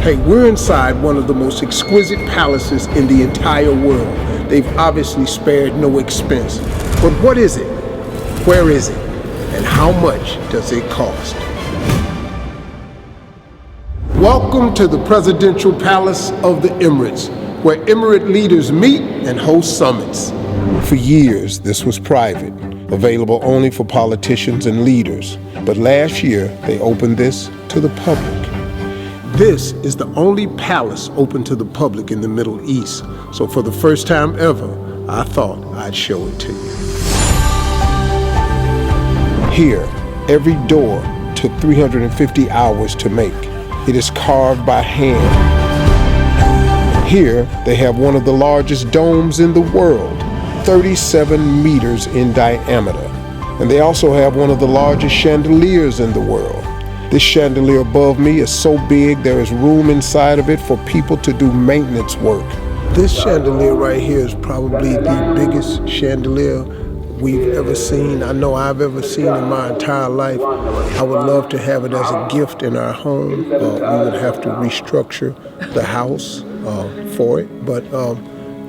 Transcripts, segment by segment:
Hey, we're inside one of the most exquisite palaces in the entire world. They've obviously spared no expense. But what is it? Where is it? And how much does it cost? Welcome to the Presidential Palace of the Emirates, where Emirate leaders meet and host summits. For years, this was private, available only for politicians and leaders. But last year, they opened this to the public. This is the only palace open to the public in the Middle East. So for the first time ever, I thought I'd show it to you. Here, every door took 350 hours to make. It is carved by hand. Here, they have one of the largest domes in the world, 37 meters in diameter. And they also have one of the largest chandeliers in the world. This chandelier above me is so big there is room inside of it for people to do maintenance work. This chandelier right here is probably the biggest chandelier we've ever seen. I know I've ever seen in my entire life. I would love to have it as a gift in our home. We would have to restructure the house for it, but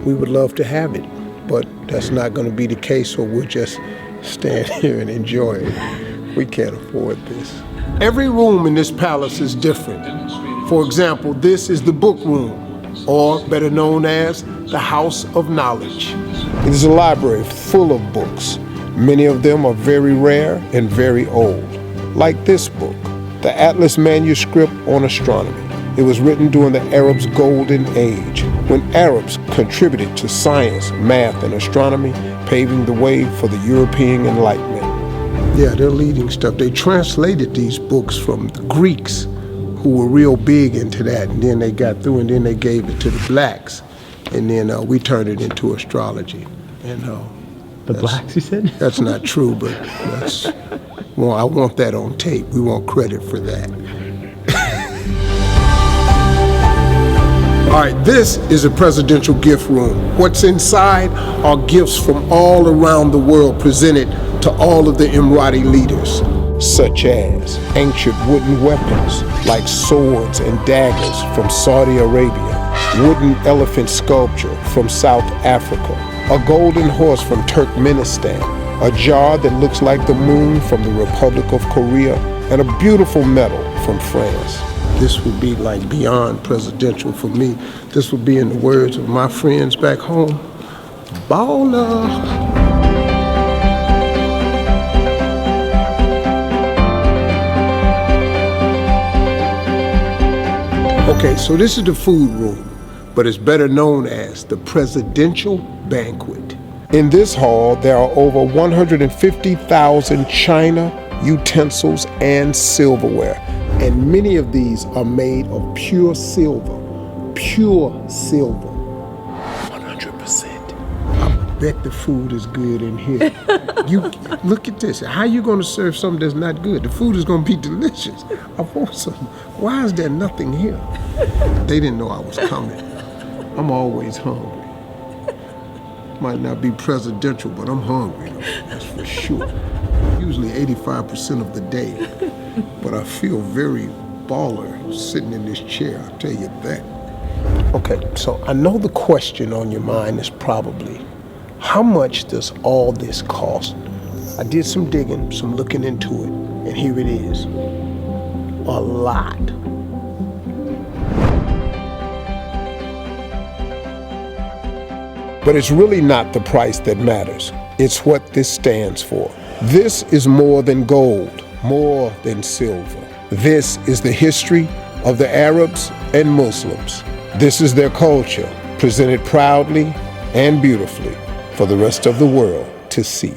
we would love to have it. But that's not going to be the case, so we'll just stand here and enjoy it. We can't afford this. Every room in this palace is different. For example, this is the book room, or better known as the House of Knowledge. It is a library full of books. Many of them are very rare and very old, like this book, the Atlas manuscript on astronomy. It was written during the Arabs' golden age, when Arabs contributed to science, math, and astronomy, paving the way for the European Enlightenment. Yeah, they're leading stuff. They translated these books from the Greeks, who were real big into that, and then they got through, and then they gave it to the blacks, and then we turned it into astrology. And the blacks, you said? That's not true, but that's, well, I want that on tape. We want credit for that. All right, this is a presidential gift room. What's inside are gifts from all around the world presented to all of the Emirati leaders, such as ancient wooden weapons like swords and daggers from Saudi Arabia, wooden elephant sculpture from South Africa, a golden horse from Turkmenistan, a jar that looks like the moon from the Republic of Korea, and a beautiful medal from France. This would be like beyond presidential for me. This would be, in the words of my friends back home, baller. Okay, so this is the food room, but it's better known as the Presidential Banquet. In this hall, there are over 150,000 china, utensils, and silverware. And many of these are made of pure silver. Pure silver. 100%. I bet the food is good in here. You look at this. How are you going to serve something that's not good? The food is going to be delicious. I want some. Why is there nothing here? They didn't know I was coming. I'm always hungry. Might not be presidential, but I'm hungry, though. That's for sure. Usually 85% of the day. But I feel very baller sitting in this chair, I'll tell you that. Okay, so I know the question on your mind is probably, how much does all this cost? I did some digging, some looking into it, and here it is. A lot. But it's really not the price that matters. It's what this stands for. This is more than gold, more than silver. This is the history of the Arabs and Muslims. This is their culture, presented proudly and beautifully for the rest of the world to see.